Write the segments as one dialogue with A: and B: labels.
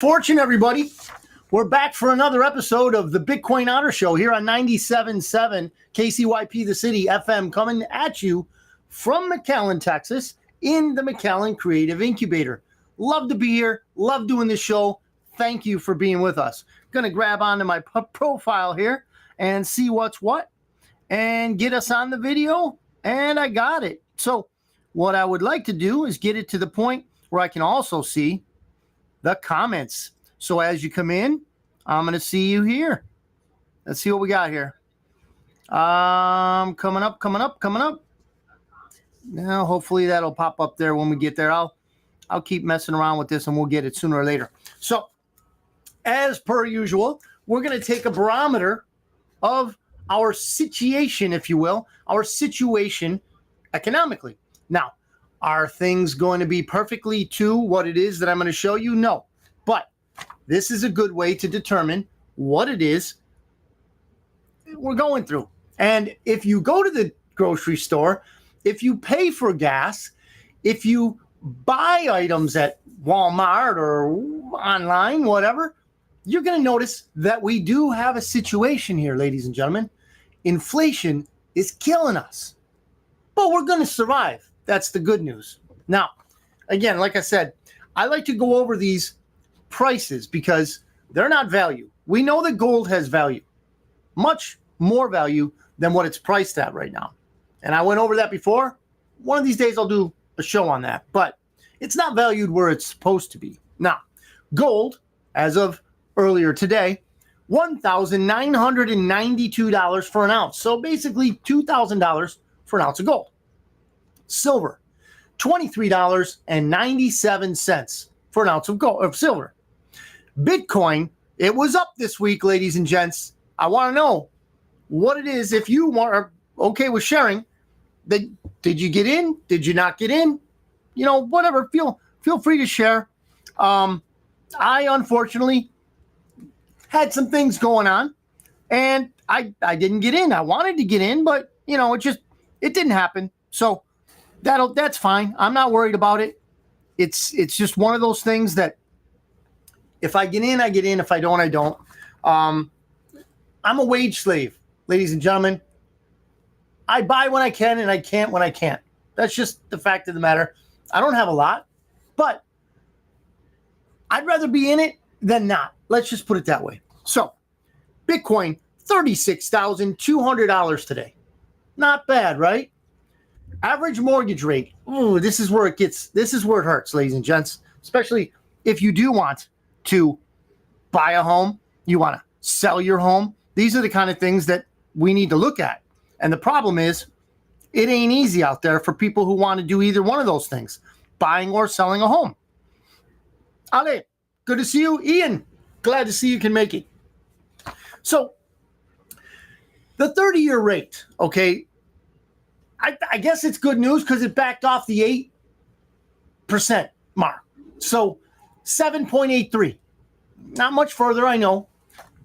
A: Fortune, everybody. We're back for another episode of the Bitcoin Otter Show here on 97.7 KCYP, the city FM, coming at you from McAllen, Texas, in the McAllen Creative Incubator. Love to be here. Love doing this show. Thank you for being with us. Going to grab onto my profile here and see what's what and get us on the video. And I got it. So what I would like to do is get it to the point where I can also see the comments. So as you come in, I'm going to see you here. Let's see what we got here. Coming up. Now, hopefully that'll pop up there when we get there. I'll keep messing around with this and we'll get it sooner or later. So as per usual, we're going to take a barometer of our situation, if you will, our situation economically. Now, are things going to be perfectly to what it is that I'm going to show you? No. But this is a good way to determine what it is we're going through. And if you go to the grocery store, if you pay for gas, if you buy items at Walmart or online, whatever, you're going to notice that we do have a situation here, ladies and gentlemen. Inflation is killing us, but we're going to survive. That's the good news. Now, again, like I said, I like to go over these prices because they're not value. We know that gold has value, much more value than what it's priced at right now. And I went over that before. One of these days I'll do a show on that, but it's not valued where it's supposed to be. Now, gold, as of earlier today, $1,992 for an ounce. So basically $2,000 for an ounce of gold. Silver, $23.97 for an ounce of gold of silver. Bitcoin, it was up this week, ladies and gents. I want to know what it is. If you are okay with sharing, did you get in? Did you not get in? You know, whatever. Feel free to share. I unfortunately had some things going on, and I didn't get in. I wanted to get in, but you know, it didn't happen. So that's fine. I'm not worried about it. It's just one of those things that if I get in, I get in. If I don't, I don't. I'm a wage slave, ladies and gentlemen. I buy when I can and I can't when I can't. That's just the fact of the matter. I don't have a lot, but I'd rather be in it than not. Let's just put it that way. So Bitcoin, $36,200 today. Not bad, right? Average mortgage rate. Ooh, this is where it hurts, ladies and gents, especially if you do want to buy a home, you want to sell your home. These are the kind of things that we need to look at. And the problem is it ain't easy out there for people who want to do either one of those things, buying or selling a home. Ale, good to see you. Ian, glad to see you can make it. So the 30-year rate, okay, I guess it's good news because it backed off the 8% mark. So 7.83. Not much further, I know.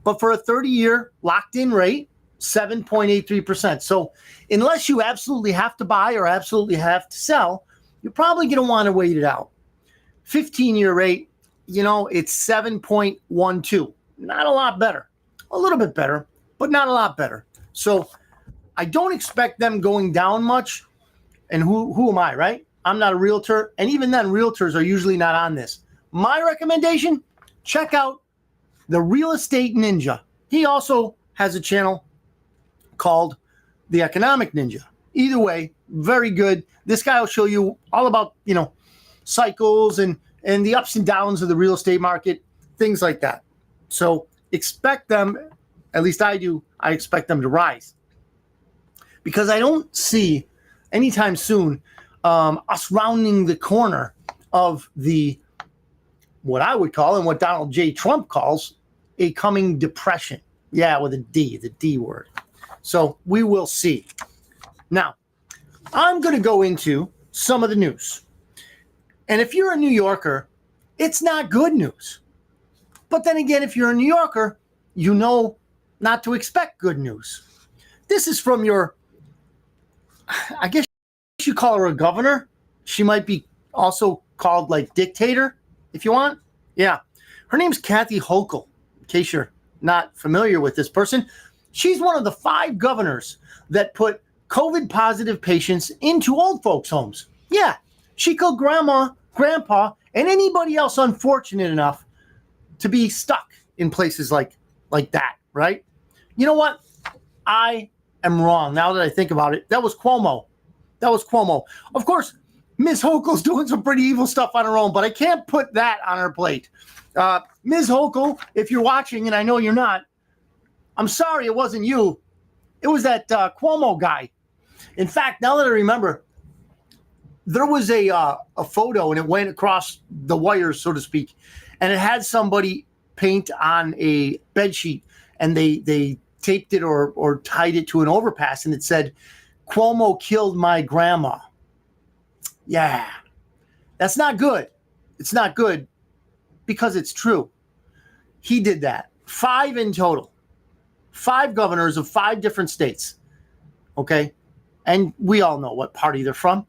A: But for a 30-year locked-in rate, 7.83%. So unless you absolutely have to buy or absolutely have to sell, you're probably going to want to wait it out. 15-year rate, you know, it's 7.12. Not a lot better. A little bit better, but not a lot better. So I don't expect them going down much. And who am I, right? I'm not a realtor. And even then, realtors are usually not on this. My recommendation, check out the Real Estate Ninja. He also has a channel called The Economic Ninja. Either way, very good. This guy will show you all about, you know, cycles and the ups and downs of the real estate market, things like that. So expect them, at least I do, I expect them to rise. Because I don't see anytime soon us rounding the corner of what I would call and what Donald J. Trump calls a coming depression. Yeah, with a D, the D word. So we will see. Now, I'm going to go into some of the news. And if you're a New Yorker, it's not good news. But then again, if you're a New Yorker, you know not to expect good news. This is from your, I guess you call her a governor. She might be also called like dictator, if you want. Yeah. Her name's Kathy Hochul, in case you're not familiar with this person. She's one of the 5 governors that put COVID-positive patients into old folks' homes. Yeah, she killed grandma, grandpa, and anybody else unfortunate enough to be stuck in places like that, right? You know what? I am wrong. Now that I think about it, that was Cuomo. Of course, Ms. Hochul's doing some pretty evil stuff on her own, but I can't put that on her plate. Ms. Hochul, if you're watching, and I know you're not, I'm sorry it wasn't you. It was that Cuomo guy. In fact, now that I remember, there was a photo, and it went across the wires, so to speak, and it had somebody paint on a bedsheet, and they taped it or tied it to an overpass, and it said, "Cuomo killed my grandma." Yeah, that's not good. It's not good because it's true. He did that. 5 in total. 5 governors of 5 different states. Okay? And we all know what party they're from.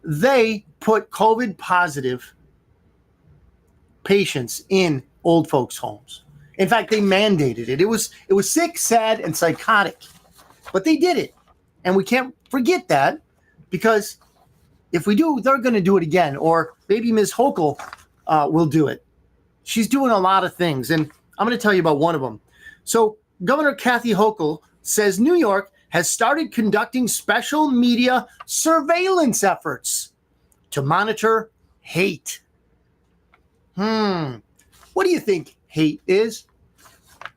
A: They put COVID positive patients in old folks' homes. In fact, they mandated it. It was sick, sad, and psychotic. But they did it. And we can't forget that, because if we do, they're going to do it again. Or maybe Ms. Hochul will do it. She's doing a lot of things, and I'm going to tell you about one of them. So Governor Kathy Hochul says New York has started conducting special media surveillance efforts to monitor hate. What do you think hate is?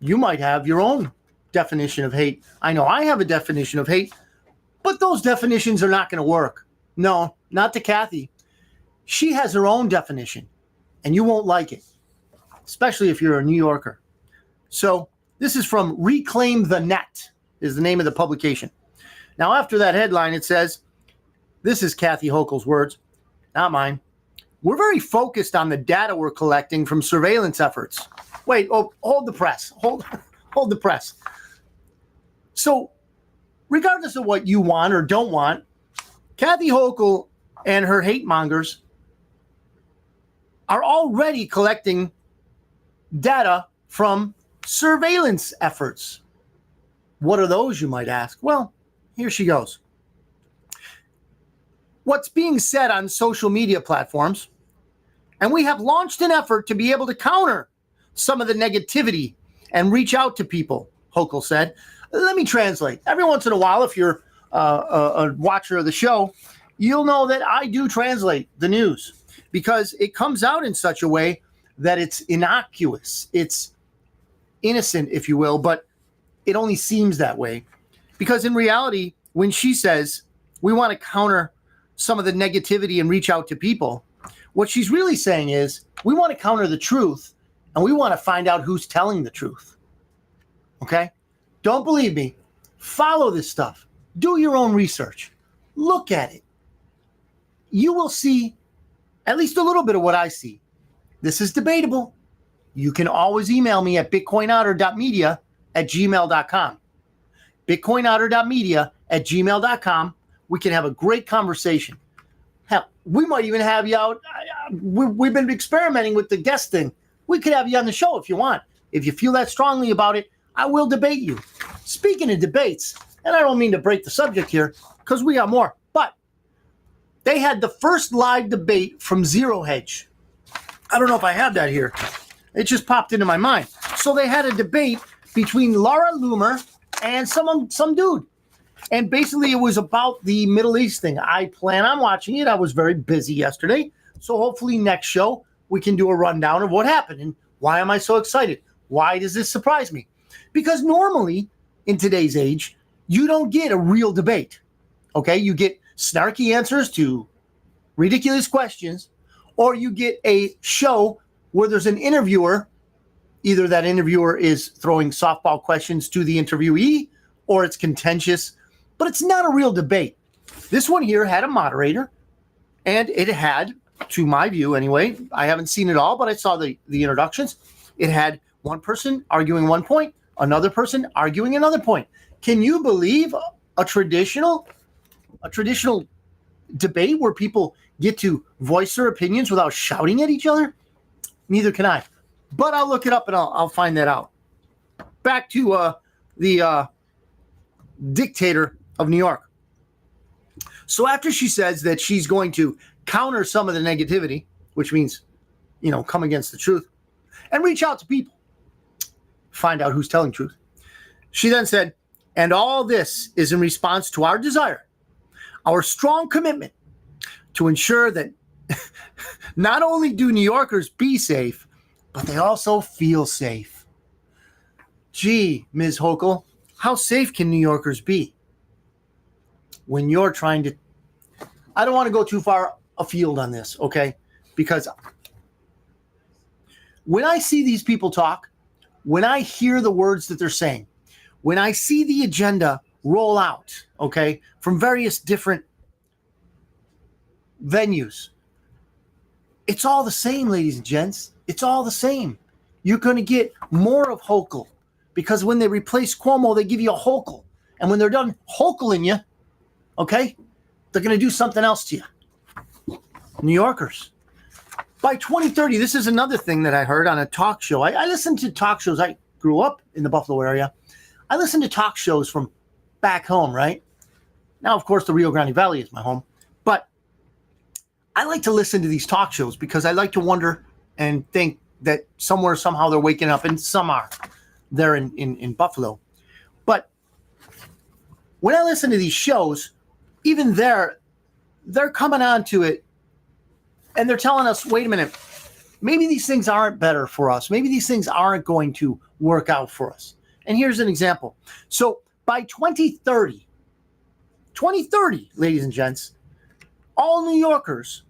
A: You might have your own definition of hate. I know I have a definition of hate, but those definitions are not going to work. No, not to Kathy. She has her own definition, and you won't like it, especially if you're a New Yorker. So this is from Reclaim the Net, is the name of the publication. Now, after that headline, it says, this is Kathy Hochul's words, not mine. We're very focused on the data we're collecting from surveillance efforts. Wait, hold the press. Hold the press. So regardless of what you want or don't want, Kathy Hochul and her hate mongers are already collecting data from surveillance efforts. What are those, you might ask? Well, here she goes. What's being said on social media platforms, and we have launched an effort to be able to counter some of the negativity and reach out to people, Hochul said. Let me translate. Every once in a while, if you're a watcher of the show, you'll know that I do translate the news because it comes out in such a way that it's innocuous. It's innocent, if you will, but it only seems that way. Because in reality, when she says we want to counter some of the negativity and reach out to people, what she's really saying is we want to counter the truth and we want to find out who's telling the truth. Okay? Don't believe me. Follow this stuff. Do your own research. Look at it. You will see at least a little bit of what I see. This is debatable. You can always email me at bitcoinotter.media@gmail.com. bitcoinotter.media@gmail.com. We can have a great conversation. Hell, we might even have you out. We've been experimenting with the guest thing. We could have you on the show if you want. If you feel that strongly about it, I will debate you. Speaking of debates, and I don't mean to break the subject here because we got more, but they had the first live debate from Zero Hedge. I don't know if I have that here. It just popped into my mind. So they had a debate between Laura Loomer and some dude. And basically it was about the Middle East thing. I plan on watching it. I was very busy yesterday. So hopefully next show we can do a rundown of what happened and why am I so excited? Why does this surprise me? Because normally in today's age, you don't get a real debate. Okay? You get snarky answers to ridiculous questions, or you get a show where there's an interviewer. Either that interviewer is throwing softball questions to the interviewee, or it's contentious, but it's not a real debate. This one here had a moderator, and it had, to my view anyway, I haven't seen it all, but I saw the introductions. It had one person arguing one point, another person arguing another point. Can you believe a traditional debate where people get to voice their opinions without shouting at each other? Neither can I. But I'll look it up and I'll find that out. Back to the dictator of New York. So after she says that she's going to counter some of the negativity, which means, come against the truth and reach out to people, find out who's telling truth. She then said, and all this is in response to our desire, our strong commitment to ensure that not only do New Yorkers be safe, but they also feel safe. Gee, Ms. Hochul, how safe can New Yorkers be when you're trying to... I don't want to go too far afield on this, okay? Because when I see these people talk, when I hear the words that they're saying, when I see the agenda roll out, okay, from various different venues, it's all the same, ladies and gents. It's all the same. You're going to get more of Hochul because when they replace Cuomo, they give you a Hochul. And when they're done Hochul'ing you, okay, they're going to do something else to you. New Yorkers. By 2030, this is another thing that I heard on a talk show. I listened to talk shows. I grew up in the Buffalo area. I listened to talk shows from back home, right? Now, of course, the Rio Grande Valley is my home. But I like to listen to these talk shows because I like to wonder and think that somewhere, somehow they're waking up, and some are there in Buffalo. But when I listen to these shows, even they're coming on to it and they're telling us, wait a minute, maybe these things aren't better for us. Maybe these things aren't going to work out for us. And here's an example. So by 2030, ladies and gents, all New Yorkers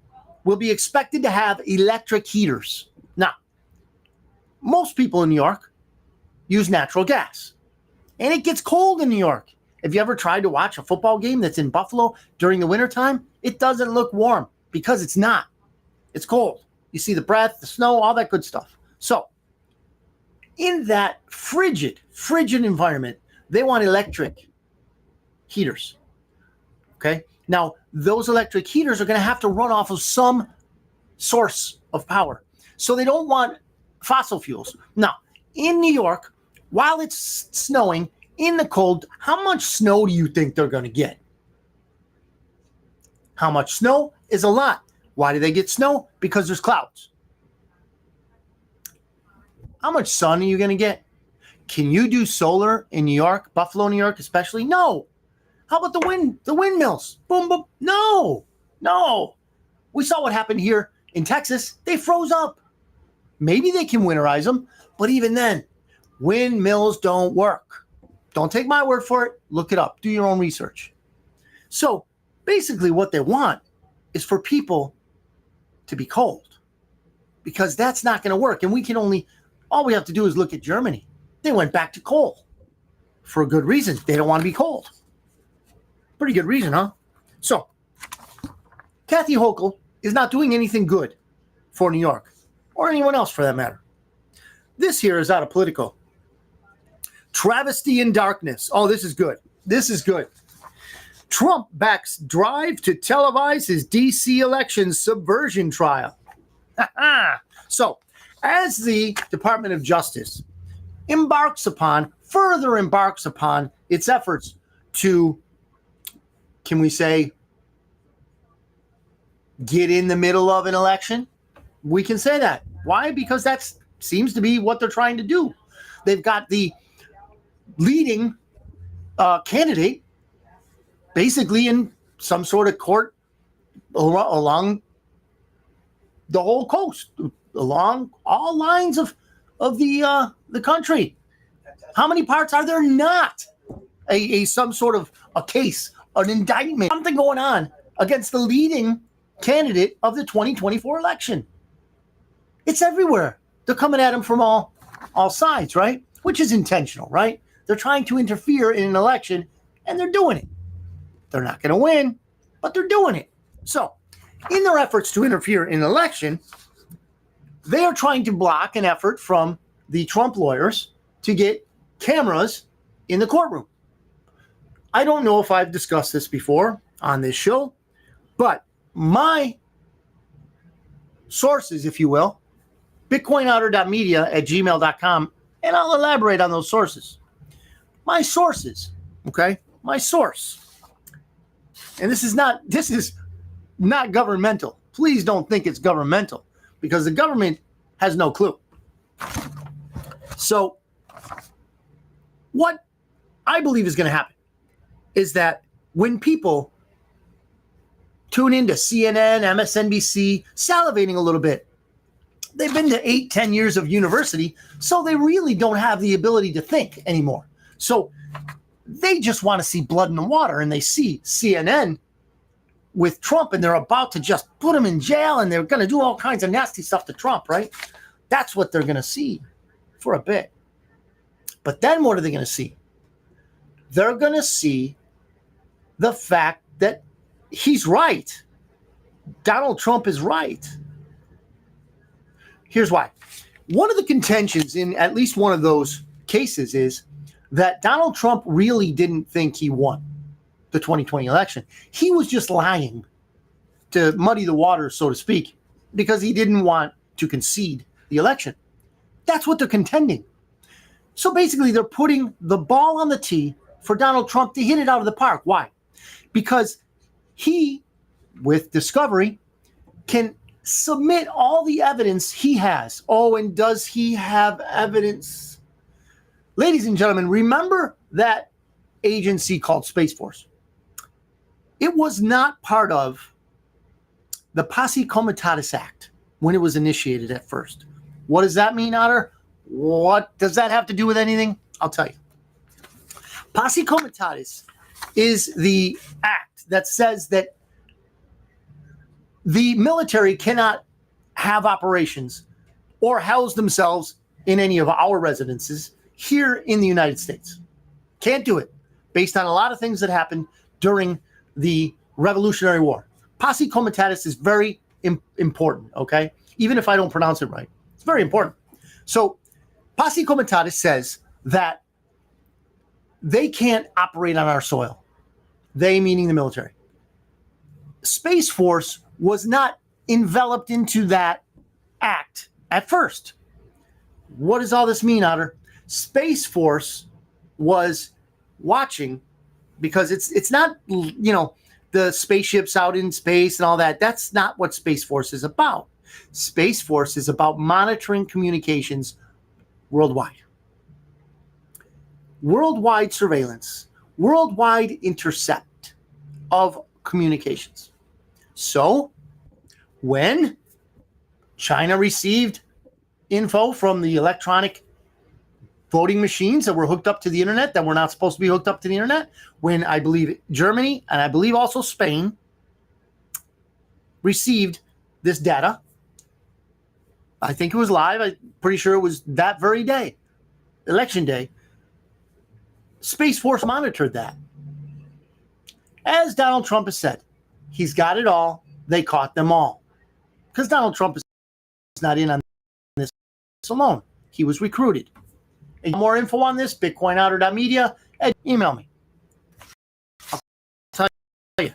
A: will be expected to have electric heaters. Now, most people in New York use natural gas. And it gets cold in New York. Have you ever tried to watch a football game that's in Buffalo during the wintertime? It doesn't look warm because it's not. It's cold. You see the breath, the snow, all that good stuff. So in that frigid environment, they want electric heaters. Okay? Now, those electric heaters are going to have to run off of some source of power. So they don't want fossil fuels. Now, in New York, while it's snowing in the cold, how much snow do you think they're going to get? How much snow is a lot. Why do they get snow? Because there's clouds. How much sun are you going to get? Can you do solar in New York, Buffalo, New York especially? No. How about the windmills? Boom, boom. No. We saw what happened here in Texas. They froze up. Maybe they can winterize them, but even then, windmills don't work. Don't take my word for it. Look it up. Do your own research. So basically what they want is for people to be cold because that's not going to work. And all we have to do is look at Germany. They went back to coal for a good reason. They don't want to be cold. Pretty good reason, huh? So Kathy Hochul is not doing anything good for New York or anyone else for that matter. This here is out of Politico. Travesty in darkness. Oh, this is good. This is good. Trump backs drive to televise his D.C. election subversion trial. So, as the Department of Justice further embarks upon its efforts to, can we say, get in the middle of an election, we can say that. Why? Because that seems to be what they're trying to do. They've got the leading candidate basically in some sort of court along the whole coast, along all lines of the country. How many parts are there not some sort of a case, an indictment, something going on against the leading candidate of the 2024 election? It's everywhere. They're coming at him from all sides, right? Which is intentional, right? They're trying to interfere in an election, and they're doing it. They're not going to win, but they're doing it. So, in their efforts to interfere in an election, they are trying to block an effort from the Trump lawyers to get cameras in the courtroom. I don't know if I've discussed this before on this show, but my sources, if you will, bitcoinotter.media@gmail.com, and I'll elaborate on those sources. My sources, okay? My source. And this is not governmental. Please don't think it's governmental, because the government has no clue. So what I believe is going to happen is that when people tune into CNN, MSNBC, salivating a little bit, they've been to 8-10 years of university, so they really don't have the ability to think anymore. So they just want to see blood in the water, and they see CNN with Trump, and they're about to just put him in jail, and they're going to do all kinds of nasty stuff to Trump, right? That's what they're going to see for a bit. But then what are they going to see? They're going to see the fact that he's right. Donald Trump is right. Here's why. One of the contentions in at least one of those cases is that Donald Trump really didn't think he won the 2020 election. He was just lying to muddy the waters, so to speak, because he didn't want to concede the election. That's what they're contending. So basically, they're putting the ball on the tee for Donald Trump to hit it out of the park. Why? Because he, with discovery, can submit all the evidence he has. Oh, and does he have evidence? Ladies and gentlemen, remember that agency called Space Force? It was not part of the Posse Comitatus Act when it was initiated at first. What does that mean, Otter? What does that have to do with anything? I'll tell you. Posse Comitatus is the act that says that the military cannot have operations or house themselves in any of our residences here in the United States. Can't do it, based on a lot of things that happened during the Revolutionary War. Posse Comitatus is very important, okay? Even if I don't pronounce it right. It's very important. So Posse Comitatus says that they can't operate on our soil. They meaning the military. Space Force was not enveloped into that act at first. What does all this mean, Otter? Space Force was watching, because it's not, the spaceships out in space and all that. That's not what Space Force is about. Space Force is about monitoring communications worldwide. Worldwide surveillance, worldwide intercept of communications. So when China received info from the electronic voting machines that were hooked up to the internet that were not supposed to be hooked up to the internet, when I believe Germany and I believe also Spain received this data, I think it was live. I'm pretty sure it was that very day, election day. Space Force monitored that. As Donald Trump has said, he's got it all. They caught them all. Because Donald Trump is not in on this alone. He was recruited. And more info on this, bitcoinotter.media, and email me. I'll tell you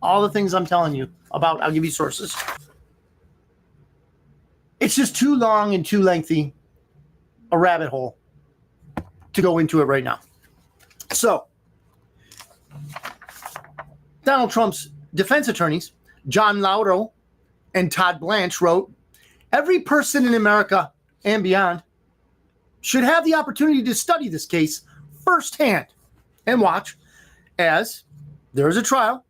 A: all the things I'm telling you about. I'll give you sources. It's just too long and too lengthy a rabbit hole to go into it right now. So, Donald Trump's defense attorneys, John Laudo and Todd Blanche, wrote, "Every person in America and beyond should have the opportunity to study this case firsthand and watch as there is a trial.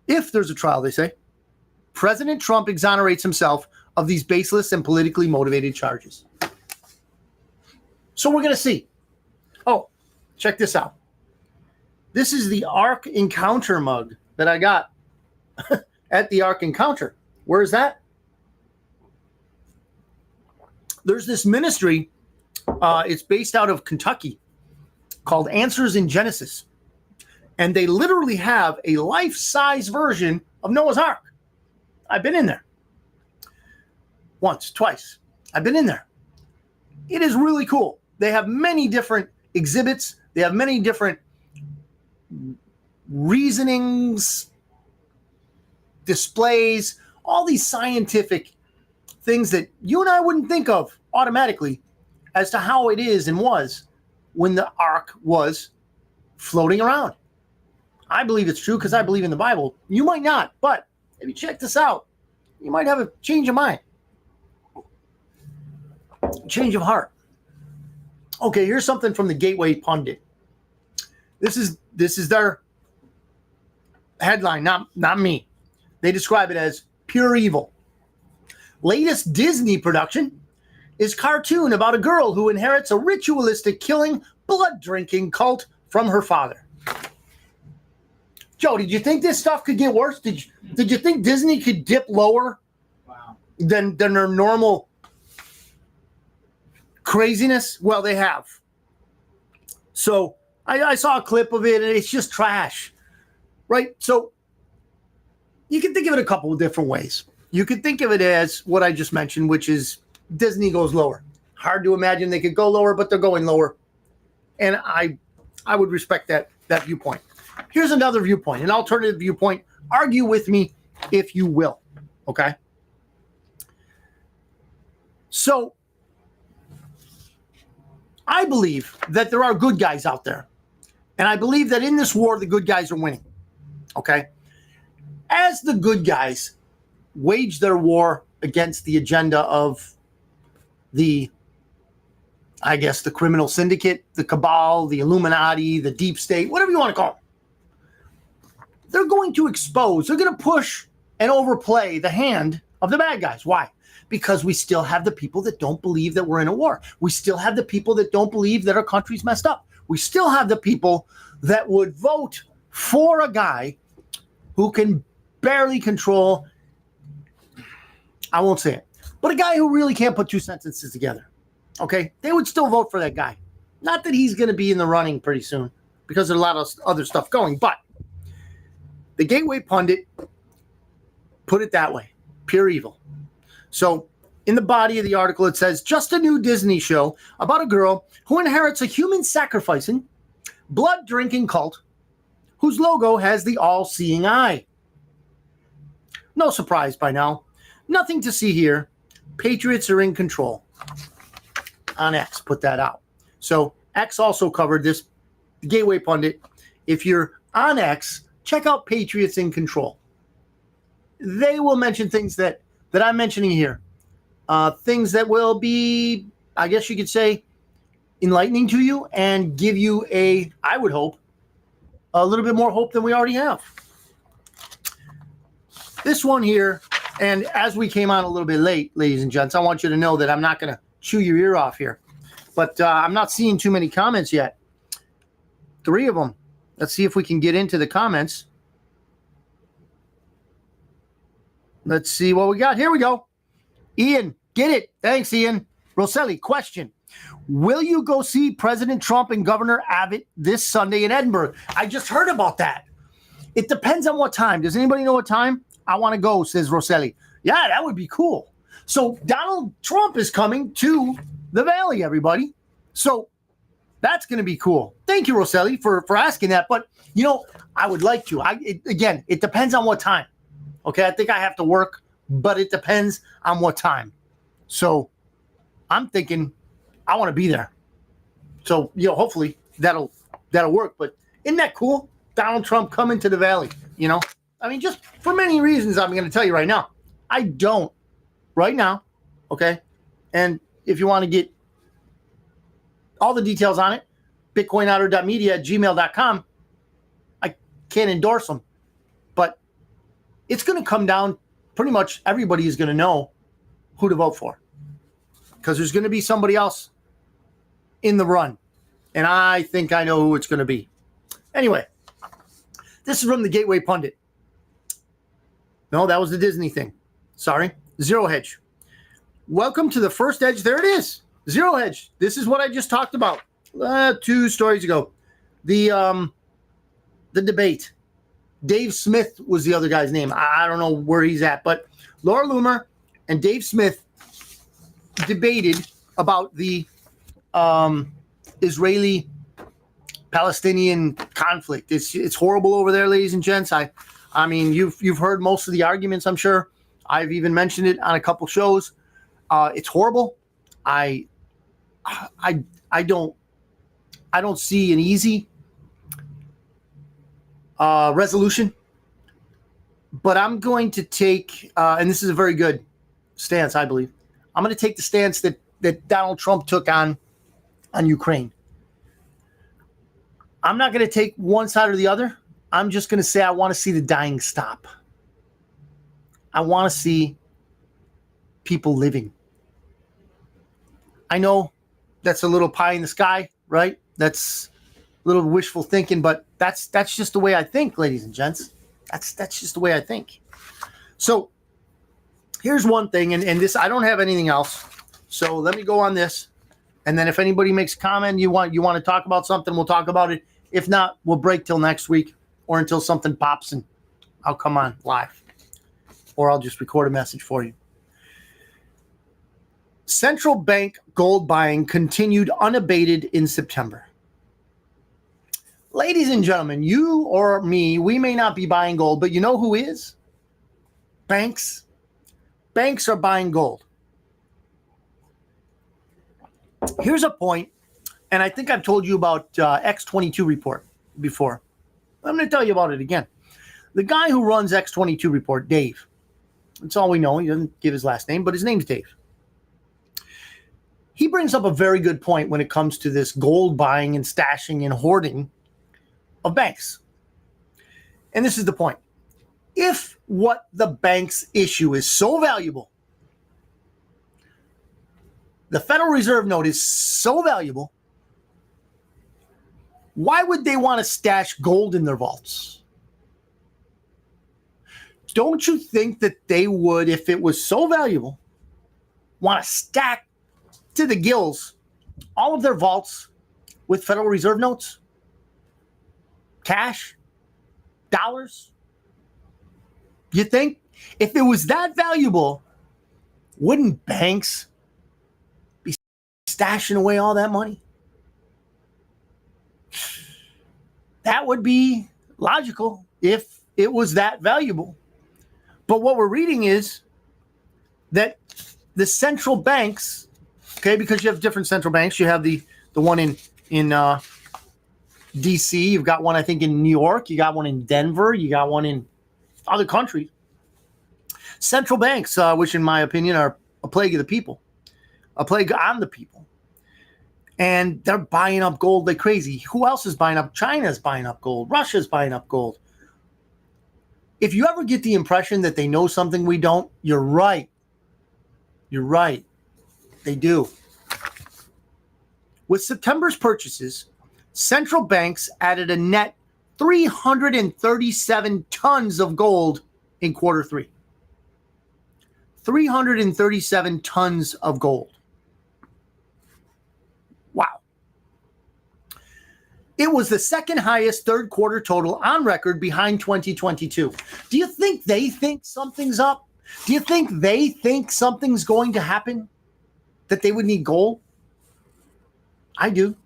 A: If there's a trial, they say, President Trump exonerates himself of these baseless and politically motivated charges." So we're going to see. Oh, check this out. This is the Ark Encounter mug that I got at the Ark Encounter. Where is that? There's this ministry. It's based out of Kentucky called Answers in Genesis. And they literally have a life-size version of Noah's Ark. I've been in there. Once, twice. I've been in there. It is really cool. They have many different exhibits. They have many different reasonings, displays, all these scientific things that you and I wouldn't think of automatically as to how it is and was when the ark was floating around. I believe it's true because I believe in the Bible. You might not, but if you check this out, you might have a change of mind, change of heart. Okay, here's something from the Gateway Pundit. This is their headline, not me. They describe it as pure evil. Latest Disney production is cartoon about a girl who inherits a ritualistic killing, blood-drinking cult from her father. Joe, did you think this stuff could get worse? Did you think Disney could dip lower than their normal craziness? Well, they have. So I saw a clip of it, and it's just trash, right? So you can think of it a couple of different ways. You could think of it as what I just mentioned, which is Disney goes lower. Hard to imagine they could go lower, but they're going lower. And I would respect that viewpoint. Here's another viewpoint, an alternative viewpoint. Argue with me if you will, okay? So I believe that there are good guys out there. And I believe that in this war, the good guys are winning, okay? As the good guys wage their war against the agenda of the criminal syndicate, the cabal, the Illuminati, the deep state, whatever you want to call them, they're going to expose, they're going to push and overplay the hand of the bad guys. Why? Because we still have the people that don't believe that we're in a war. We still have the people that don't believe that our country's messed up. We still have the people that would vote for a guy who can barely control, I won't say it, but a guy who really can't put two sentences together. Okay? They would still vote for that guy. Not that he's going to be in the running pretty soon because there's a lot of other stuff going, but the Gateway Pundit put it that way, pure evil. So in the body of the article, it says, just a new Disney show about a girl who inherits a human sacrificing, blood-drinking cult whose logo has the all-seeing eye. No surprise by now. Nothing to see here. Patriots are in control. On X, put that out. So X also covered this, the Gateway Pundit. If you're on X, check out Patriots in Control. They will mention things that I'm mentioning here. Things that will be, I guess you could say, enlightening to you and give you I would hope, a little bit more hope than we already have. This one here, and as we came on a little bit late, ladies and gents, I want you to know that I'm not going to chew your ear off here. But I'm not seeing too many comments yet. 3 of them. Let's see if we can get into the comments. Let's see what we got. Here we go. Ian, get it. Thanks, Ian. Rosselli, question. Will you go see President Trump and Governor Abbott this Sunday in Edinburgh? I just heard about that. It depends on what time. Does anybody know what time? I want to go, says Rosselli. Yeah, that would be cool. So Donald Trump is coming to the Valley, everybody. So that's going to be cool. Thank you, Rosselli, for asking that. But, I would like to. Again, it depends on what time. Okay, I think I have to work, but it depends on what time. So I'm thinking I want to be there. So, hopefully that'll work. But isn't that cool? Donald Trump coming to the Valley, just for many reasons I'm going to tell you right now. I don't right now, okay? And if you want to get all the details on it, bitcoinotter.media@gmail.com. I can't endorse them, but it's going to come down, pretty much everybody is going to know who to vote for because there's going to be somebody else in the run, and I think I know who it's going to be. Anyway, this is from the Gateway Pundit. No, that was the Disney thing. Sorry. Zero Hedge. Welcome to the first Edge. There it is. Zero Hedge. This is what I just talked about 2 stories ago. The debate. Dave Smith was the other guy's name. I don't know where he's at, but Laura Loomer and Dave Smith debated about the Israeli-Palestinian conflict. It's horrible over there, ladies and gents. I mean, you've heard most of the arguments, I'm sure. I've even mentioned it on a couple shows. It's horrible. I don't see an easy resolution, but I'm going to take, and this is a very good stance, I believe. I'm going to take the stance that Donald Trump took on Ukraine. I'm not going to take one side or the other. I'm just going to say I want to see the dying stop. I want to see people living. I know that's a little pie in the sky, right? That's a little wishful thinking, but that's just the way I think, ladies and gents. That's just the way I think. So here's one thing, and this, I don't have anything else. So let me go on this. And then if anybody makes a comment, you want to talk about something, we'll talk about it. If not, we'll break till next week or until something pops and I'll come on live. Or I'll just record a message for you. Central bank gold buying continued unabated in September. Ladies and gentlemen, you or me, we may not be buying gold, but you know who is? Banks. Banks are buying gold. Here's a point, and I think I've told you about X22 report before. I'm going to tell you about it again. The guy who runs X22 report, Dave, that's all we know. He doesn't give his last name, but his name's Dave. He brings up a very good point when it comes to this gold buying and stashing and hoarding of banks. And this is the point. If what the banks issue is so valuable, the Federal Reserve note is so valuable, why would they want to stash gold in their vaults? Don't you think that they would, if it was so valuable, want to stack to the gills all of their vaults with Federal Reserve notes? Cash? Dollars? You think? If it was that valuable, wouldn't banks be stashing away all that money? That would be logical if it was that valuable. But what we're reading is that the central banks, okay, because you have different central banks. You have the one in D.C. You've got one, I think, in New York. You got one in Denver. You got one in other countries. Central banks, which in my opinion are a plague of the people, a plague on the people. And they're buying up gold like crazy. Who else is buying up? China's buying up gold. Russia's buying up gold. If you ever get the impression that they know something we don't, you're right. You're right. They do. With September's purchases, central banks added a net 337 tons of gold in quarter three. 337 tons of gold. Wow. It was the second highest third quarter total on record behind 2022. Do you think they think something's up? Do you think they think something's going to happen? That they would need gold? I do.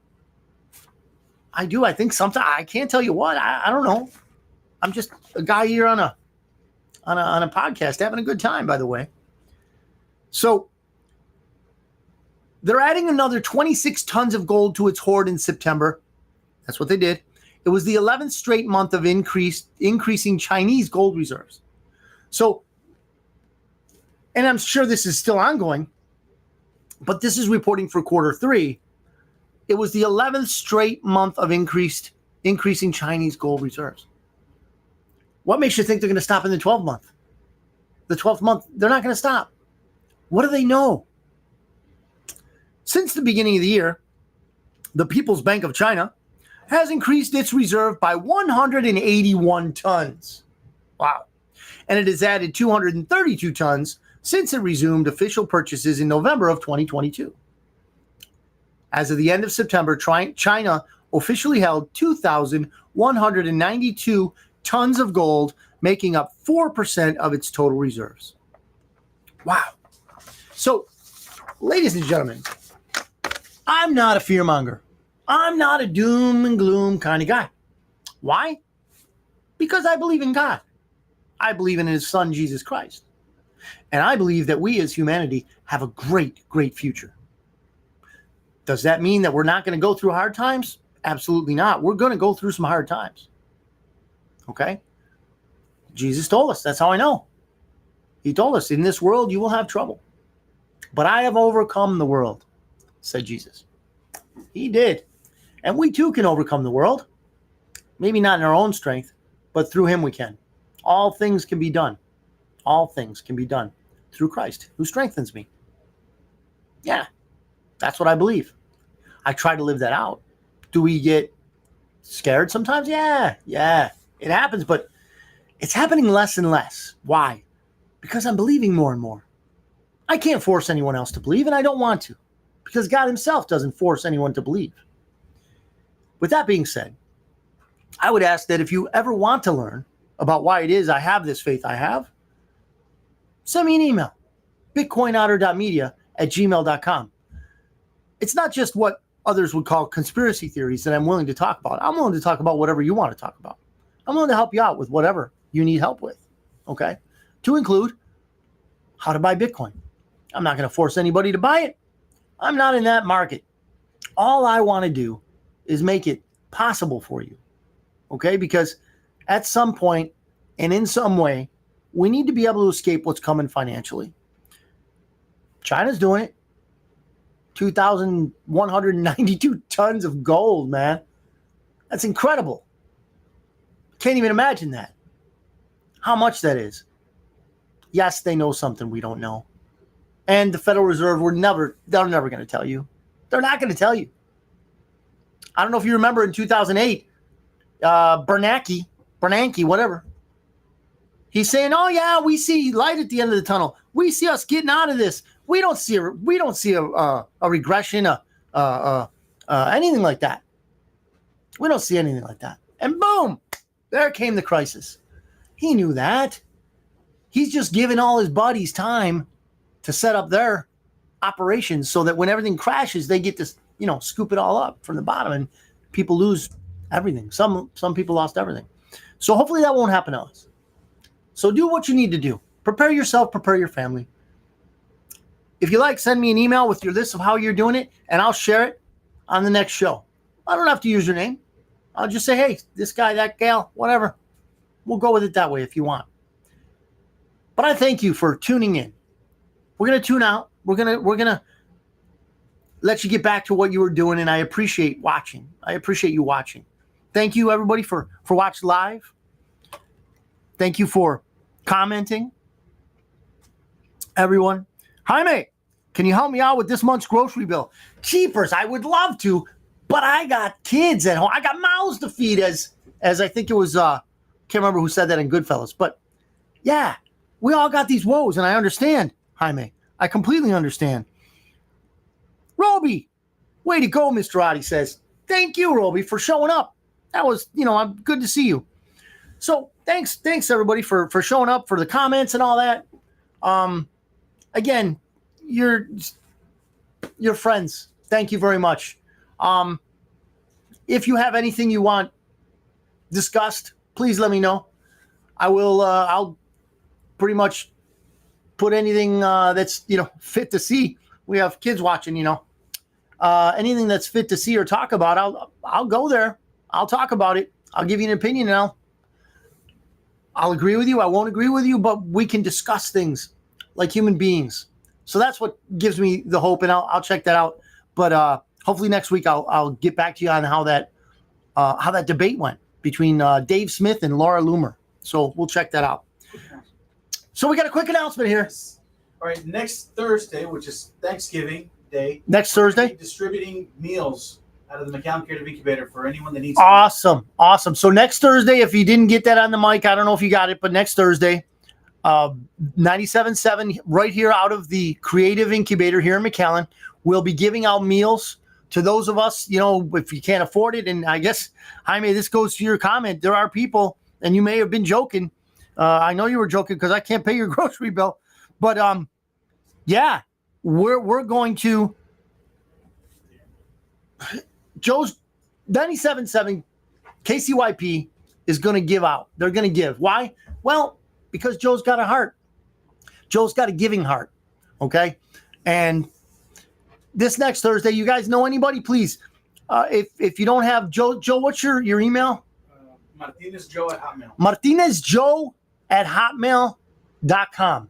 A: I think something. I can't tell you what. I don't know. I'm just a guy here on a podcast having a good time, by the way. So they're adding another 26 tons of gold to its hoard in September. That's what they did. It was the 11th straight month of increasing Chinese gold reserves. So, and I'm sure this is still ongoing, but this is reporting for quarter three. It was the 11th straight month of increasing Chinese gold reserves. What makes you think they're going to stop in the 12th month? The 12th month, they're not going to stop. What do they know? Since the beginning of the year, the People's Bank of China has increased its reserve by 181 tons. Wow. And it has added 232 tons since it resumed official purchases in November of 2022. As of the end of September, China officially held 2,192 tons of gold, making up 4% of its total reserves. Wow. So, ladies and gentlemen, I'm not a fearmonger. I'm not a doom and gloom kind of guy. Why? Because I believe in God. I believe in his son, Jesus Christ. And I believe that we as humanity have a great, great future. Does that mean that we're not going to go through hard times? Absolutely not. We're going to go through some hard times. Okay? Jesus told us. That's how I know. He told us, in this world you will have trouble. But I have overcome the world, said Jesus. He did. And we too can overcome the world. Maybe not in our own strength, but through him we can. All things can be done. All things can be done through Christ, who strengthens me. Yeah, that's what I believe. I try to live that out. Do we get scared sometimes? Yeah, it happens, but it's happening less and less. Why? Because I'm believing more and more. I can't force anyone else to believe, and I don't want to, because God himself doesn't force anyone to believe. With that being said, I would ask that if you ever want to learn about why it is I have this faith I have, send me an email, bitcoinotter.media@gmail.com. It's not just what others would call conspiracy theories that I'm willing to talk about. I'm willing to talk about whatever you want to talk about. I'm willing to help you out with whatever you need help with, okay? To include how to buy Bitcoin. I'm not going to force anybody to buy it. I'm not in that market. All I want to do is make it possible for you, okay? Because at some point and in some way, we need to be able to escape what's coming financially. China's doing it. 2,192 tons of gold, man. That's incredible. Can't even imagine that. How much that is. Yes, they know something we don't know. And the Federal Reserve, they're never going to tell you. They're not going to tell you. I don't know if you remember in 2008, Bernanke, whatever. He's saying, "Oh yeah, we see light at the end of the tunnel. We see us getting out of this. We don't see a regression, anything like that. We don't see anything like that." And boom, there came the crisis. He knew that. He's just giving all his buddies time to set up their operations so that when everything crashes, they get to, scoop it all up from the bottom, and people lose everything. Some people lost everything. So hopefully that won't happen to us. So do what you need to do. Prepare yourself, prepare your family. If you like, send me an email with your list of how you're doing it, and I'll share it on the next show. I don't have to use your name. I'll just say, hey, this guy, that gal, whatever. We'll go with it that way if you want. But I thank you for tuning in. We're going to tune out. We're going to let you get back to what you were doing, and I appreciate watching. I appreciate you watching. Thank you, everybody, for watching live. Thank you for commenting. Everyone. Jaime, can you help me out with this month's grocery bill? Keepers, I would love to, but I got kids at home. I got mouths to feed, as I think it was, can't remember who said that in Goodfellas. But, yeah, we all got these woes, and I understand, Jaime. I completely understand. Roby, way to go, Mr. Otti says. Thank you, Roby, for showing up. That was, I'm good to see you. So thanks everybody for showing up, for the comments and all that. Again, you're friends. Thank you very much. If you have anything you want discussed, please let me know. I will. I'll pretty much put anything that's fit to see. We have kids watching. Anything that's fit to see or talk about, I'll go there. I'll talk about it. I'll give you an opinion, and I'll agree with you. I won't agree with you, but we can discuss things like human beings. So that's what gives me the hope, and I'll check that out. But hopefully next week I'll get back to you on how that debate went between Dave Smith and Laura Loomer. So we'll check that out. So we got a quick announcement here.
B: All right, next Thursday, which is Thanksgiving Day.
A: Next Thursday?
B: Distributing meals out of the McAllen Creative Incubator for anyone that needs
A: Awesome. So next Thursday, if you didn't get that on the mic, I don't know if you got it, but next Thursday, 97.7 right here out of the Creative Incubator here in McAllen, we'll be giving out meals to those of us, if you can't afford it. And I guess, Jaime, this goes to your comment. There are people, and you may have been joking. I know you were joking because I can't pay your grocery bill. But, yeah, we're going to – Joe's 97.7 KCYP is going to give out. They're going to give. Why? Well, because Joe's got a heart. Joe's got a giving heart. Okay. And this next Thursday, you guys know anybody, please. If you don't have Joe, what's your email?
B: MartinezJoe@hotmail.
A: MartinezJoe@hotmail.com.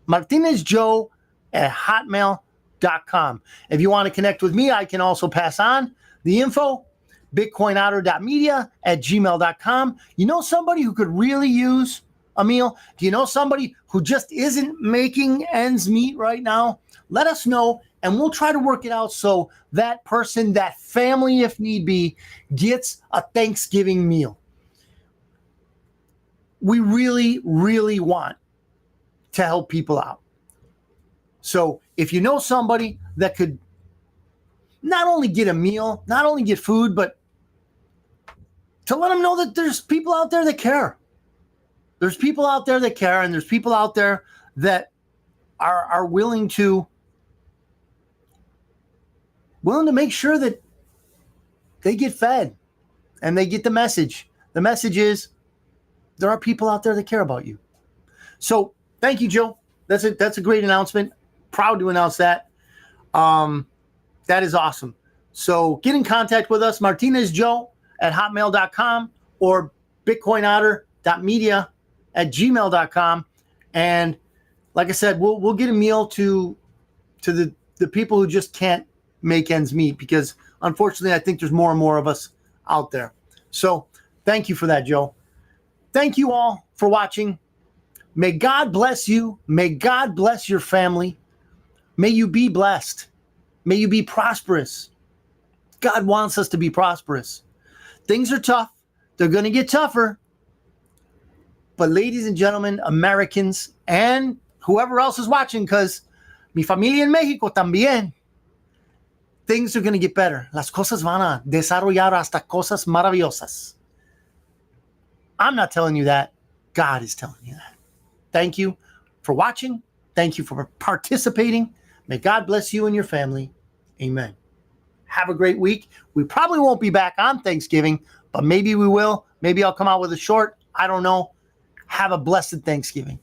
A: MartinezJoe@hotmail.com. If you want to connect with me, I can also pass on the info. BitcoinOtter.media@gmail.com. You know somebody who could really use a meal? Do you know somebody who just isn't making ends meet right now? Let us know, and we'll try to work it out so that person, that family, if need be, gets a Thanksgiving meal. We really, really want to help people out. So if you know somebody that could not only get a meal, not only get food, but to let them know that there's people out there that care. There's people out there that care, and there's people out there that are willing to make sure that they get fed and they get the message. The message is there are people out there that care about you. So thank you, Joe. That's a great announcement. Proud to announce that. That is awesome. So get in contact with us, MartinezJoe@hotmail.com or BitcoinOtter.media@gmail.com. And like I said, we'll get a meal to the people who just can't make ends meet, because unfortunately I think there's more and more of us out there. So thank you for that, Joe. Thank you all for watching. May God bless you. May God bless your family. May you be blessed. May you be prosperous. God wants us to be prosperous. Things are tough. They're going to get tougher. But ladies and gentlemen, Americans, and whoever else is watching, because mi familia en México también, things are going to get better. Las cosas van a desarrollar hasta cosas maravillosas. I'm not telling you that. God is telling you that. Thank you for watching. Thank you for participating. May God bless you and your family. Amen. Have a great week. We probably won't be back on Thanksgiving, but maybe we will. Maybe I'll come out with a short. I don't know. Have a blessed Thanksgiving.